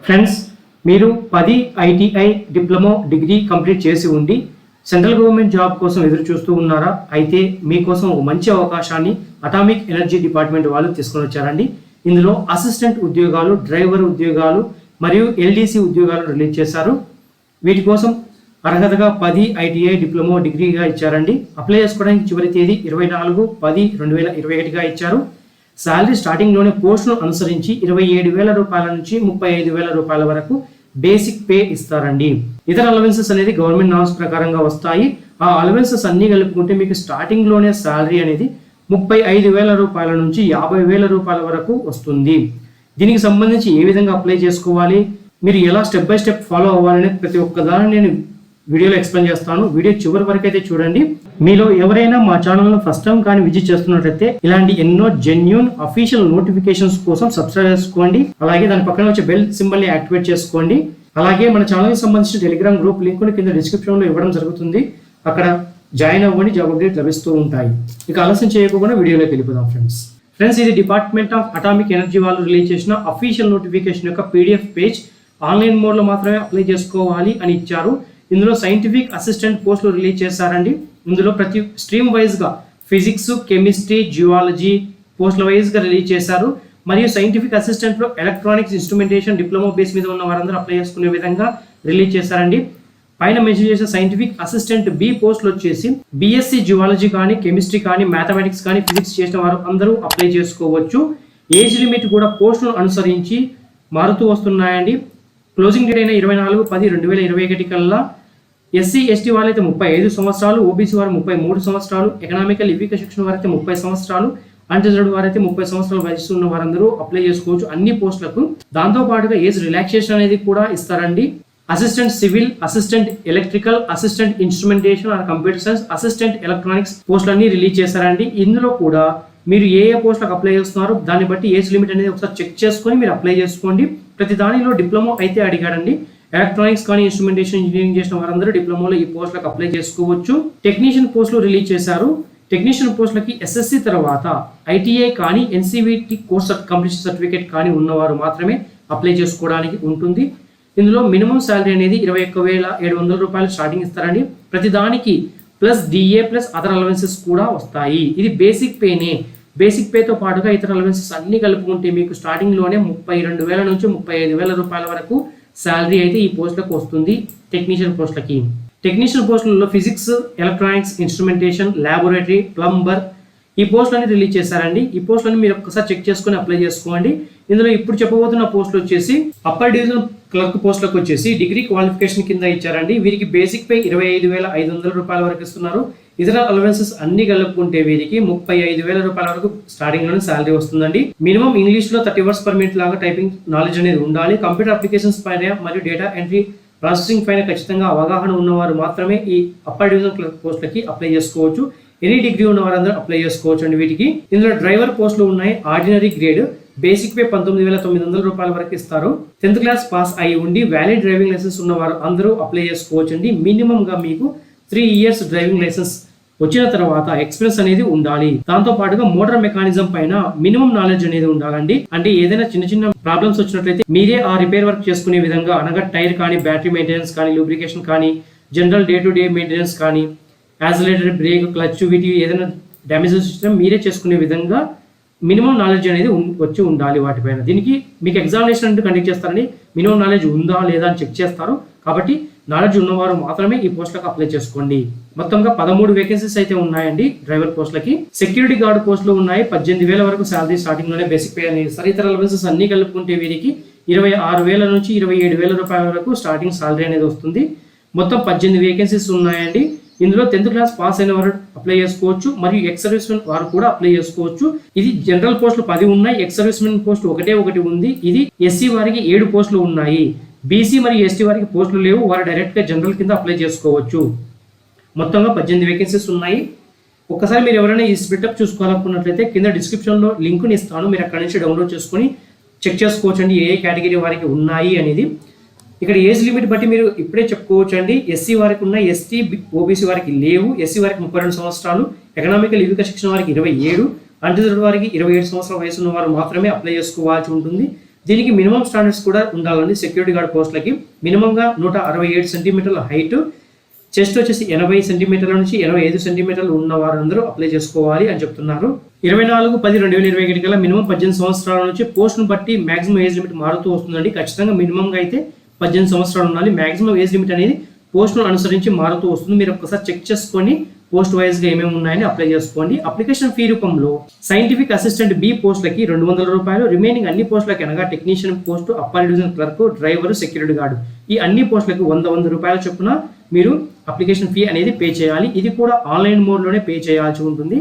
Friends, మీరు 10 ITI diploma degree complete చేసి ఉండి సెంట్రల్ గవర్నమెంట్ జాబ్ కోసం ఎదురు చూస్తూ ఉన్నారా? అయితే మీకోసం ఒక మంచి అవకాశాన్ని అటామిక్ ఎనర్జీ డిపార్ట్మెంట్ వాళ్ళు తీసుకొని వచ్చారండి. ఇందులో అసిస్టెంట్ ఉద్యోగాలు, డ్రైవర్ ఉద్యోగాలు మరియు ఎల్డీసీ ఉద్యోగాలు రిలీజ్ చేశారు. వీటి కోసం అర్హతగా 10 ఐటీఐ డిప్లొమా డిగ్రీగా ఇచ్చారండి. అప్లై చేసుకోవడానికి చివరి తేదీ 24/10/2021గా ఇచ్చారు. శాలరీ స్టార్టింగ్లోనే పోస్టును అనుసరించి 27,000 రూపాయల నుంచి 35,000 రూపాయల వరకు బేసిక్ పే ఇస్తారండి. ఇతర అలవెన్సెస్ అనేది గవర్నమెంట్ నామ్స్ ప్రకారంగా వస్తాయి. ఆ అలవెన్సెస్ అన్ని కలుపుకుంటే మీకు స్టార్టింగ్లోనే శాలరీ అనేది 35,000 రూపాయల నుంచి 50,000 రూపాయల వరకు వస్తుంది. దీనికి సంబంధించి ఏ విధంగా అప్లై చేసుకోవాలి, మీరు ఎలా స్టెప్ బై స్టెప్ ఫాలో అవ్వాలనే ప్రతి ఒక్కదాన్ని నేను వీడియోలో ఎక్స్ప్లెయిన్ చేస్తాను. వీడియో చివరి వరకు అయితే చూడండి. మీలో ఎవరైనా మా ఛానల్ను ఫస్ట్ టైం కానీ విజిట్ చేస్తున్నట్లయితే ఇలాంటి ఎన్నో జెన్యూన్ అఫీషియల్ నోటిఫికేషన్స్ కోసం సబ్స్క్రైబ్ చేసుకోండి. అలాగే దాని పక్కన వచ్చే బెల్ సింబల్ ని యాక్టివేట్ చేసుకోండి. అలాగే మన ఛానల్కి సంబంధించిన టెలిగ్రామ్ గ్రూప్ లింక్ కింద డిస్క్రిప్షన్ లో ఇవ్వడం జరుగుతుంది. అక్కడ జాయిన్ అవ్వండి, జాబ్ అప్డేట్ లభిస్తూ ఉంటాయి. ఇక ఆలస్యం చేయకుండా వీడియోలోకి వెళ్ళిపోదాం ఫ్రెండ్స్, ఇది డిపార్ట్మెంట్ ఆఫ్ అటామిక్ ఎనర్జీ వాళ్ళు రిలీజ్ చేసిన అఫీషియల్ నోటిఫికేషన్ యొక్క పీడిఎఫ్ పేజ్. ఆన్లైన్ మోడ్ లో మాత్రమే అప్లై చేసుకోవాలి అని ఇచ్చారు. ఇందులో సైంటిఫిక్ అసిస్టెంట్ పోస్టులు రిలీజ్ చేశారండి. ఇందులో ప్రతి స్ట్రీమ్ వైజ్ గా ఫిజిక్స్, కెమిస్ట్రీ, జియాలజీ పోస్టుల వైజ్ గా రిలీజ్ చేశారు. మరియు సైంటిఫిక్ అసిస్టెంట్ లో ఎలక్ట్రానిక్స్ ఇన్స్ట్రుమెంటేషన్ డిప్లొమా బేస్ మీద ఉన్న వారందరూ అప్లై చేసుకునే విధంగా రిలీజ్ చేశారండి. పైన మెన్షన్ చేసిన సైంటిఫిక్ అసిస్టెంట్ బి పోస్టులు వచ్చేసి బిఎస్సి జియాలజీ కానీ, కెమిస్ట్రీ కానీ, మ్యాథమెటిక్స్ కానీ, ఫిజిక్స్ చేసిన వారు అందరూ అప్లై చేసుకోవచ్చు. ఏజ్ లిమిట్ కూడా పోస్టులను అనుసరించి మారుతూ వస్తున్నాయండి. క్లోజింగ్ డేట్ అయిన 24/10/2021 కల్లా ఎస్సీ ఎస్టీ వాళ్ళైతే 35 సంవత్సరాలు, ఓబీసీ వారు 33 సంవత్సరాలు, ఎకనామికల్ వీక్ సెక్షన్ వారైతే 30 సంవత్సరాలు, అన్రిజర్వ్డ్ వారైతే 30 సంవత్సరాలు వయసు ఉన్న వారందరూ అప్లై చేసుకోవచ్చు అన్ని పోస్టులకు. దాంతో పాటుగా ఏజ్ రిలాక్సేషన్ అనేది కూడా ఇస్తారండి. Assistant civil, assistant electrical, assistant instrumentation or computer science, assistant electronics పోస్టులన్నీ రిలీజ్ చేశారండి. ఇందులో కూడా మీరు ఏ పోస్టులకు అప్లై చేస్తున్నారో దాన్ని బట్టి ఏజ్ లిమిట్ అనేది ఒకసారి చెక్ చేసుకొని మీరు అప్లై చేసుకోండి. ప్రతి దానిలో డిప్లొమా అయితే అడిగాడండి. ఎలక్ట్రానిక్స్ కానీ, ఇన్స్ట్రుమెంటేషన్ ఇంజనీరింగ్ చేసిన వారందరూ డిప్లొమాలో ఈ పోస్టులకు అప్లై చేసుకోవచ్చు. టెక్నీషియన్ పోస్టులు రిలీజ్ చేశారు. టెక్నీషియన్ పోస్టులకి ఎస్ఎస్సి తర్వాత ఐటీఐ కానీ, ఎన్సీవీటీ కోర్స్ కంప్లీషన్ సర్టిఫికేట్ కానీ ఉన్నవారు మాత్రమే అప్లై చేసుకోవడానికి ఉంటుంది. ఇందులో మినిమం శాలరీ అనేది 21,700 రూపాయలు స్టార్టింగ్ ఇస్తారండి. ప్రతి దానికి plus DA plus other allowances కూడా వస్తాయి. ఇది బేసిక్ పేనే. బేసిక్ పేతో పాటుగా ఇతర అలవెన్సెస్ అన్ని కలుపుకుంటే మీకు స్టార్టింగ్ లోనే 32,000 నుంచి 35,000 రూపాయల వరకు శాలరీ అయితే ఈ పోస్టులకు వస్తుంది. టెక్నీషియన్ పోస్టులకి, టెక్నీషియన్ పోస్టులలో physics, electronics, instrumentation, laboratory, plumber ఈ పోస్టులన్నీ రిలీజ్ చేశారండి. ఈ పోస్టులన్నీ మీరు ఒక్కసారి చెక్ చేసుకొని అప్లై చేసుకోండి. ఇందులో ఇప్పుడు చెప్పబోతున్న పోస్టులు వచ్చేసి అప్పర్ డివిజన్ క్లర్క్ పోస్టులకు వచ్చేసి డిగ్రీ క్వాలిఫికేషన్ కింద ఇచ్చారండి. వీరికి బేసిక్ పే 25,500 రూపాయల వరకు ఇస్తున్నారు. ఇతర అలవెన్సెస్ అన్ని కలుపుకుంటే వీరికి 35,000 రూపాయల వరకు స్టార్టింగ్ లోనే శాలరీ వస్తుందండి. మినిమం ఇంగ్లీష్ లో 30 వర్డ్స్ పర్ మినిట్ లాగా టైపింగ్ నాలెడ్జ్ అనేది ఉండాలి. కంప్యూటర్ అప్లికేషన్స్ పైన మరియు డేటా ఎంట్రీ ప్రాసెసింగ్ పైన ఖచ్చితంగా అవగాహన ఉన్నవారు మాత్రమే ఈ అప్పర్ డివిజన్ క్లర్క్ పోస్టులకి అప్లై చేసుకోవచ్చు. ఎనీ డిగ్రీ ఉన్న వారందరూ అప్లై చేసుకోవచ్చు అండి. వీటికి ఇందులో డ్రైవర్ పోస్టులు ఉన్నాయి. ఆర్డినరీ గ్రేడ్, బేసిక్ పే 19,900 రూపాయల వరకు ఇస్తారు. 10th క్లాస్ పాస్ అయి ఉండి వ్యాలిడ్ డ్రైవింగ్ లైసెన్స్ ఉన్న వారు అందరూ అప్లై చేసుకోవచ్చు అండి. మినిమం గా మీకు 3 years డ్రైవింగ్ లైసెన్స్ వచ్చిన తర్వాత ఎక్స్పీరియన్స్ అనేది ఉండాలి. దాంతో పాటుగా మోటార్ మెకానిజం పైన మినిమం నాలెడ్జ్ అనేది ఉండాలండి. అంటే ఏదైనా చిన్న చిన్న ప్రాబ్లమ్స్ వచ్చినట్లయితే మీరే ఆ రిపేర్ వర్క్ చేసుకునే విధంగా, అనగా టైర్ కానీ, బ్యాటరీ మెయింటెనెన్స్ కానీ, లూబ్రికేషన్ కానీ, general day to day maintenance కానీ, యాక్సిలరేటర్, బ్రేక్, క్లచ్ వీటి ఏదైనా డ్యామేజెస్ వచ్చినా మీరే చేసుకునే విధంగా మినిమం నాలెడ్జ్ అనేది వచ్చి ఉండాలి వాటిపైన. దీనికి మీకు ఎగ్జామినేషన్ అంటే కండక్ట్ చేస్తారని మినిమం నాలెడ్జ్ ఉందా లేదా అని చెక్ చేస్తారు. కాబట్టి నాలెడ్జ్ ఉన్నవారు మాత్రమే ఈ పోస్టులకు అప్లై చేసుకోండి. మొత్తంగా 13 వేకెన్సీస్ అయితే ఉన్నాయండి డ్రైవర్ పోస్టులకి. సెక్యూరిటీ గార్డ్ పోస్టులు ఉన్నాయి. 18,000 వరకు శాలరీ స్టార్టింగ్ లోనే బేసిక్ పే అనేది ఇస్తారు. ఇతర అలవెన్సెస్ అన్ని కలుపుకుంటే వీరికి 26,000 నుంచి 27,000 రూపాయల వరకు స్టార్టింగ్ శాలరీ అనేది వస్తుంది. మొత్తం 18 వేకెన్సీస్ ఉన్నాయండి. ఇందులో 10th క్లాస్ పాస్ అయిన వారు అప్లై చేసుకోవచ్చు మరియు ఎక్స్ సర్వీస్ మెన్ వారు కూడా అప్లై చేసుకోవచ్చు. ఇది జనరల్ పోస్టులు 10 ఉన్నాయి. ఎక్స్ సర్వీస్ మెన్ పోస్ట్ ఒకటి ఉంది. ఇది ఎస్సీ వారికి 7 పోస్టులు ఉన్నాయి. బీసీ మరియు ఎస్టీ వారికి పోస్టులు లేవు. వారు డైరెక్ట్ గా జనరల్ కింద అప్లై చేసుకోవచ్చు. మొత్తంగా 18 వేకెన్సీస్ ఉన్నాయి. ఒక్కసారి మీరు ఎవరైనా ఈ స్ప్లిటప్ చూసుకోవాలనుకున్నట్లయితే కింద డిస్క్రిప్షన్ లో లింక్ ని ఇస్తాను. మీరు అక్కడ నుంచి డౌన్లోడ్ చేసుకొని చెక్ చేసుకోవచ్చు అండి ఏ కేటగిరీ వారికి ఉన్నాయి అనేది. ఇక్కడ ఏజ్ లిమిట్ బట్టి మీరు ఇప్పుడే చెప్పుకోవచ్చు అండి. ఎస్సీ వారికి ఉన్న, ఎస్టీ ఓబీసీ వారికి లేవు. ఎస్సీ వారికి 32 సంవత్సరాలు, ఎకనామికల్ వీక్ సెక్షన్ వారికి 27, అన్రిజర్వ్డ్ వారికి 27 సంవత్సరాల వయసు ఉన్న వారు మాత్రమే అప్లై చేసుకోవాల్సి ఉంటుంది. దీనికి మినిమం స్టాండర్డ్స్ కూడా ఉండాలండి. సెక్యూరిటీ గార్డ్ పోస్టులకి మినిమంగా 167 సెంటీమీటర్ల హైట్, చెస్ట్ వచ్చేసి 80 సెంటీమీటర్ల నుంచి 85 సెంటీమీటర్లు ఉన్న వారందరూ అప్లై చేసుకోవాలి అని చెప్తున్నారు. 24/10/2021 కల్లా మినిమం 18 సంవత్సరాల నుంచి పోస్ట్ను బట్టి మాక్సిమం ఏజ్ లిమిట్ మారుతూ వస్తుందండి. ఖచ్చితంగా మినిమంగా అయితే 18 సంవత్సరాలు ఉండాలి. మాక్సిమం ఏజ్ లిమిట్ అనేది పోస్ట్ను అనుసరించి మారుతూ వస్తుంది. మీరు ఒకసారి చెక్ చేసుకొని పోస్ట్ వైజ్ గా ఏమేమి ఉన్నాయని అప్లై చేసుకోండి. అప్లికేషన్ ఫీ రూపంలో సైంటిఫిక్ అసిస్టెంట్ బి పోస్టులకి ₹200, రిమైనింగ్ అన్ని పోస్టులకి అనగా technician post, upper division clerk, driver, security guard ఈ అన్ని పోస్టులకు ₹100 చొప్పున మీరు అప్లికేషన్ ఫీ అనేది పే చేయాలి. ఇది కూడా ఆన్లైన్ మోడ్ లోనే పే చేయాల్సి ఉంటుంది.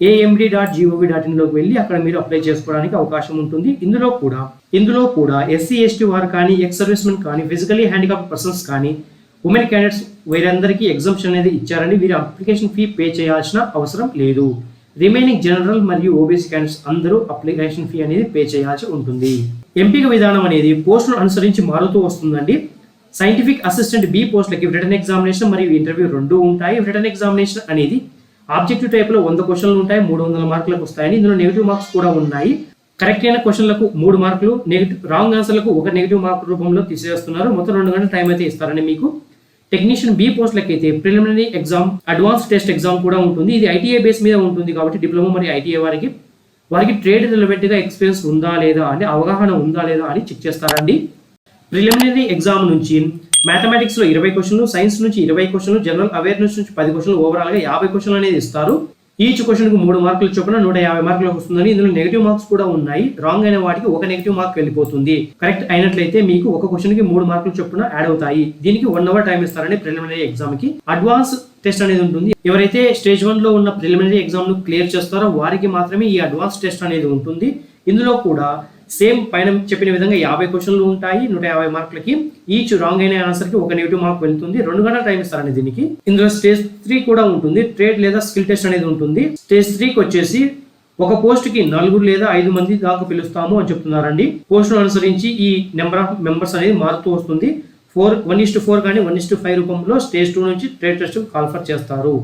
amd.gov.in లోకి వెళ్ళి అక్కడ మీరు అప్లై చేసుకోవడానికి అవకాశం ఉంటుంది. ఇందులో కూడా SC ST వారు కానీ, ఎక్స్ సర్వీస్ మెన్ కానీ, ఫిజికలీ హ్యాండిక్యాప్ పర్సన్స్ కానీ, ఉమెన్ క్యాండిడేట్స్ వీరందరికీ ఎగ్జామ్షన్ అనేది ఇచ్చారండి. వీరు అప్లికేషన్ ఫీ పే చేయాల్సిన అవసరం లేదు. రిమైనింగ్ జనరల్ మరియు ఓబీసీ క్యాండిడేట్స్ అందరూ అప్లికేషన్ ఫీ అనేది పే చేయాల్సి ఉంటుంది. ఎంపిక విధానం అనేది పోస్టును అనుసరించి మారుతూ వస్తుందండి. సైంటిఫిక్ అసిస్టెంట్ బి పోస్టులకి రిటర్న్ ఎగ్జామినేషన్ మరియు ఇంటర్వ్యూ రెండు ఉంటాయి. రిటర్న్ ఎగ్జామినేషన్ అనేది ఆబ్జెక్టివ్ టైప్ లో 100 క్వశ్చన్లు ఉంటాయి, 300 మార్కులకు వస్తాయని. ఇందులో నెగిటివ్ మార్క్స్ కూడా ఉన్నాయి. కరెక్ట్ అయిన క్వశ్చన్లకు 3 మార్కులు, రాంగ్ ఆన్సర్లకు 1 నెగిటివ్ మార్క్ రూపంలో తీసేస్తున్నారు. మొత్తం 2 గంటల టైం అయితే ఇస్తారండి మీకు. టెక్నీషియన్ బి పోస్టులకి అయితే preliminary exam, advance test exam కూడా ఉంటుంది. ఇది ఐటీఐ బేస్ మీద ఉంటుంది కాబట్టి డిప్లొమా మరియు ఐటీఐ వారికి ట్రేడ్ రిలవెంట్ గా ఎక్స్పీరియన్స్ ఉందా లేదా అని, అవగాహన ఉందా లేదా అని చెక్ చేస్తారండి. ప్రిలిమినరీ ఎగ్జామ్ నుంచి మ్యాథమెటిక్స్ లో 20 క్వశ్చన్లు, సైన్స్ నుంచి 20 క్వశ్చన్లు, జనరల్ అవేర్నెస్ నుంచి 10 క్వశ్చన్లు, ఓవరాల్ గా 50 క్వశ్చన్లు అనేది ఇస్తారు. ఈచ్ క్వశ్చన్ కు 3 మార్కులు చొప్పున 150 మార్కులకు వస్తుందని. ఇందులో నెగిటివ్ మార్క్స్ కూడా ఉన్నాయి. రాంగ్ అయిన వాటికి 1 నెగిటివ్ మార్క్ వెళ్ళిపోతుంది. కరెక్ట్ అయినట్లయితే మీకు ఒక క్వశ్చన్ కి 3 మార్కులు చొప్పున యాడ్ అవుతాయి. దీనికి 1 అవర్ టైం ఇస్తారని ప్రిలిమినరీ ఎగ్జామ్ కి. అడ్వాన్స్ టెస్ట్ అనేది ఉంటుంది. ఎవరైతే స్టేజ్ 1 లో ఉన్న ప్రిలిమినరీ ఎగ్జామ్ ను క్లియర్ చేస్తారో వారికి మాత్రమే ఈ అడ్వాన్స్ టెస్ట్ అనేది ఉంటుంది. ఇందులో కూడా సేమ్ పైన చెప్పిన విధంగా 50 క్వశ్చన్లు ఉంటాయి. 150 మార్కులకి. ఈచ్ రాంగ్ అయిన ఆన్సర్ కి 1 నెగిటివ్ మార్క్ వెళ్తుంది. 2 గంటల టైం ఇస్తారండి దీనికి. ఇందులో స్టేజ్ 3 కూడా ఉంటుంది. ట్రేడ్ లేదా స్కిల్ టెస్ట్ అనేది ఉంటుంది. స్టేజ్ 3కి వచ్చేసి ఒక పోస్ట్ కి 4 లేదా 5 మంది దాకా పిలుస్తాము అని చెప్తున్నారండి. పోస్ట్ అనుసరించి ఈ నెంబర్ ఆఫ్ మెంబర్స్ అనేది మారుతూ వస్తుంది. 1:4 కానీ 1:5 రూపంలో స్టేజ్ 2 నుంచి ట్రేడ్ టెస్ట్ కాల్ఫర్ చేస్తారు.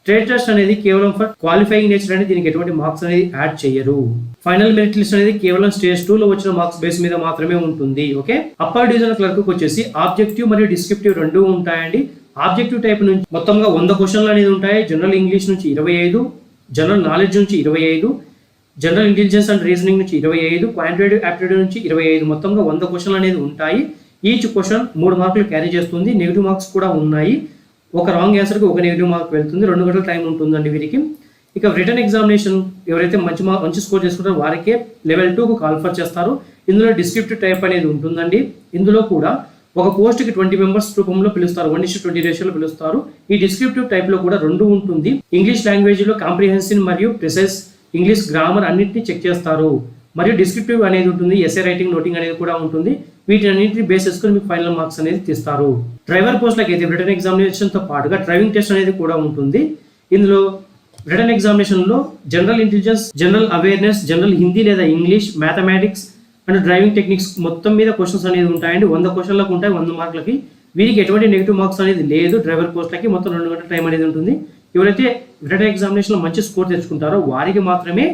ట్రేడ్ టెస్ట్ అనేది కేవలం ఫర్ క్వాలిఫైయింగ్ నేచర్ అనేది, దీనికి ఎటువంటి మార్క్స్ అనేది యాడ్ చేయరు. ఫైనల్ మెరిట్ లిస్ట్ అనేది కేవలం స్టేజ్ 2 లో వచ్చిన మార్క్స్ బేస్ మీద మాత్రమే ఉంటుంది. ఓకే. అప్పర్ డివిజన్ క్లర్క్ వచ్చేసి ఆబ్జెక్టివ్ మరియు డిస్క్రిప్టివ్ రెండు ఉంటాయండి. ఆబ్జెక్టివ్ టైప్ నుంచి మొత్తంగా 100 క్వశ్చన్లు అనేది ఉంటాయి. జనరల్ ఇంగ్లీష్ నుంచి 25, జనరల్ నాలెడ్జ్ నుంచి 25, జనరల్ ఇంటెలిజెన్స్ అండ్ రీజనింగ్ నుంచి 25, క్వాంటిటేటివ్ యాప్టిట్యూడ్ నుంచి 25, మొత్తంగా 100 క్వశ్చన్లు అనేది ఉంటాయి. ఈచ్ క్వశ్చన్ 3 మార్కులు క్యారీ చేస్తుంది. నెగిటివ్ మార్క్స్ కూడా ఉన్నాయి. ఒక రాంగ్ ఆన్సర్ కి 1 నెగిటివ్ మార్క్ వెళ్తుంది. 2 గంటల టైం ఉంటుందండి వీరికి. ఇక రిటర్న్ ఎగ్జామినేషన్ ఎవరైతే మంచి స్కోర్ చేసుకుంటారో వారికే లెవెల్ 2 కు కాల్ఫర్ చేస్తారు. ఇందులో డిస్క్రిప్టివ్ టైప్ అనేది ఉంటుందండి. ఇందులో కూడా ఒక పోస్ట్ కి 20 మెంబర్స్ రూపంలో పిలుస్తారు. 1:20 రేషియోలో పిలుస్తారు. ఈ డిస్క్రిప్టివ్ టైప్ లో కూడా 2 ఉంటుంది. ఇంగ్లీష్ లాంగ్వేజ్ లో కాంప్రిహెన్సివ్ మరియు ప్రిసైజ్ ఇంగ్లీష్ గ్రామర్ అన్నింటినీ చెక్ చేస్తారు. మరియు డిస్క్రిప్టివ్ అనేది ఉంటుంది. ఎస్ఏ రైటింగ్, నోటింగ్ అనేది కూడా ఉంటుంది. వీటన్నింటిని బేస్ చేసుకుని మీకు ఫైనల్ మార్క్స్ అనేది తీస్తారు. డ్రైవర్ పోస్టులకి అయితే రిటర్న్ ఎగ్జామినేషన్ తో పాటుగా డ్రైవింగ్ టెస్ట్ అనేది కూడా ఉంటుంది. ఇందులో రిటర్న్ ఎగ్జామినేషన్ లో general intelligence, general awareness, general Hindi లేదా English, mathematics and driving techniques మొత్తం మీద క్వశ్చన్స్ అనేది ఉంటాయండి. 100 క్వశ్చన్లకు ఉంటాయి, 100 మార్కులకి. వీరికి ఎటువంటి నెగిటివ్ మార్క్స్ అనేది లేదు. డ్రైవర్ పోస్టులకి మొత్తం 2 గంటల టైం అనేది ఉంటుంది. ఎవరైతే రిటర్న్ ఎగ్జామినేషన్ లో మంచి స్కోర్ తెచ్చుకుంటారో వారికి మాత్రమే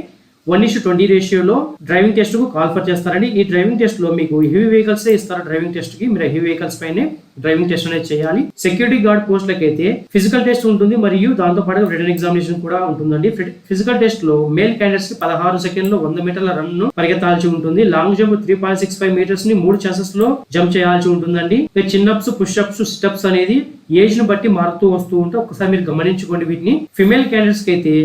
1:20 రేషియోలో డ్రైవింగ్ టెస్ట్ కు కాల్ఫర్ చేస్తారండి. ఈ డ్రైవింగ్ టెస్ట్ లో మీకు హెవీ వెహికల్స్ ఇస్తారు. డ్రైవింగ్ టెస్ట్ కి మీరు హెవీ వెహికల్స్ పైనే డ్రైవింగ్ టెస్ట్ అనేది చేయాలి. సెక్యూరిటీ గార్డ్ పోస్టులకి అయితే ఫిజికల్ టెస్ట్ ఉంటుంది మరియు దాంతో పాటు రిటర్న్ ఎగ్జామినేషన్ కూడా ఉంటుందండి. ఫిజికల్ టెస్ట్ లో మేల్ క్యాండిడేట్స్ కి 16 సెకండ్లో 100 మీటర్ల రన్ ను పరిగెత్తాల్సి ఉంటుంది. లాంగ్ జంప్ 3.65 మీటర్స్ ని 3 ఛాన్సెస్ లో జంప్ చేయాల్సి ఉంటుందండి. చిన్నప్స్, పుష్అప్స్, సిటప్స్ అనేది ఏజ్ ను బట్టి మారుతూ వస్తూ ఉంటే ఒకసారి మీరు గమనించుకోండి వీటిని. ఫిమేల్ క్యాండిడేట్స్ కి అయితే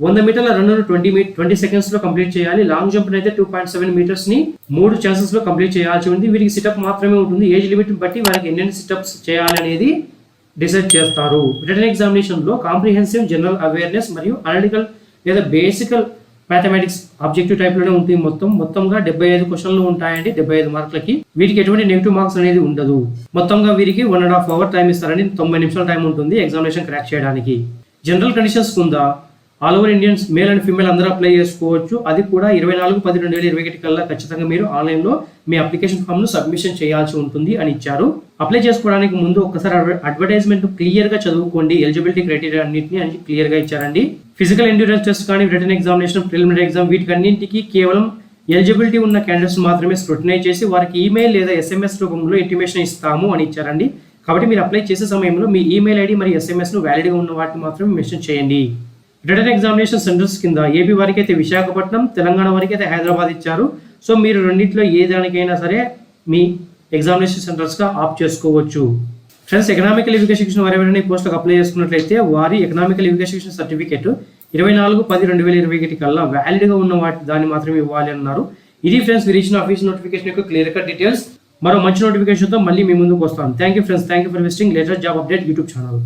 100 మీటర్ల రన్ 20 సెకండ్స్ లో కంప్లీట్ చేయాలి. లాంగ్ జంప్ అయితే 2.7 మీటర్స్ ని 3 ఛాన్సెస్ లో కంప్లీట్ చేయాల్సి ఉంది. వీరికి సిటప్ మాత్రమే ఉంటుంది. ఏజ్ లిమిట్ బట్టి వారికి ఎన్ని సిటప్స్ చేయాలి అనేది డిసైడ్ చేస్తారు. రిటర్న్ ఎగ్జామినేషన్ లో కాంప్రిహెన్సివ్, జనరల్ అవేర్నెస్ మరియు అనలిటికల్ లేదా బేసికల్ మ్యాథమెటిక్స్ ఆబ్జెక్టివ్ టైప్ లోనే ఉంటుంది. మొత్తంగా 75 క్వశ్చన్లు ఉంటాయండి 75 మార్కులకి. వీరికి ఎటువంటి నెగిటివ్ మార్క్స్ అనేది ఉండదు. మొత్తంగా వీరికి 1.5 అవర్ టైం ఇస్తారని 90 నిమిషాల టైం ఉంటుంది ఎగ్జామినేషన్ క్రాక్ చేయడానికి. జనరల్ కండిషన్స్ కింద all over Indians male and female అందరూ అప్లై చేసుకోవచ్చు. అది కూడా 24/10/2021 కల్లా ఖచ్చితంగా మీరు ఆన్లైన్ లో మీ అప్లికేషన్ ఫామ్ ను సబ్మిషన్ చేయాల్సి ఉంటుంది అని ఇచ్చారు. అప్లై చేసుకోవడానికి ముందు ఒకసారి అడ్వర్టైజ్మెంట్ క్లియర్ గా చదువుకోండి. ఎలిజిబిలిటీ క్రైటీరియా అన్నింటినీ అని క్లియర్ గా ఇచ్చారండి. ఫిజికల్ ఎండ్యూరెన్స్ టెస్ట్ కానీ, రిటర్న్ ఎగ్జామినేషన్, ప్రిలిమినరీ ఎగ్జామ్ వీటికన్నింటికి కేవలం ఎలిజిబిలిటీ ఉన్న క్యాండిడేట్స్ మాత్రమే స్క్రూటినైజ్ చేసి వారికి ఈమెయిల్ లేదా ఎస్ఎంఎస్ రూపంలో ఇంటిమేషన్ ఇస్తాము అని ఇచ్చారండి. కాబట్టి మీరు అప్లై చేసే సమయంలో మీ ఈమెయిల్ ఐడి మరియు ఎస్ఎంఎస్ను వ్యాలిడ్గా ఉన్న వాటిని మాత్రమే మెన్షన్ చేయండి. రిటర్న్ ఎగ్జామినేషన్ సెంటర్స్ కింద ఏపీ వారికి అయితే విశాఖపట్నం, తెలంగాణ వారికి అయితే హైదరాబాద్ ఇచ్చారు. సో మీరు రెండింటిలో ఏ దానికైనా సరే మీ ఎగ్జామినేషన్ సెంటర్స్గా ఆప్ట్ చేసుకోవచ్చు. ఫ్రెండ్స్, ఎకనామికల్ ఎడ్యుకేషన్ వారు ఎవరైనా పోస్టులకు అప్లై చేసుకున్నట్లయితే వారి ఎకనామికల్ ఎడ్యుకేషన్ సర్టిఫికేట్ 24/10/2021 కల్లా వ్యాలిడ్గా ఉన్న వాటి దాన్ని మాత్రమే ఇవ్వాలి అన్నారు. ఇది ఫ్రెండ్స్ మీరు ఇచ్చిన ఆఫీస్ నోటిఫికేషన్ యొక్క క్లియర్ కట్ డీటెయిల్స్. మరో మంచి నోటిఫికేషన్తో మళ్ళీ మీ ముందుకు వస్తాను. Thank you friends, thank you for visiting latest job update YouTube channel.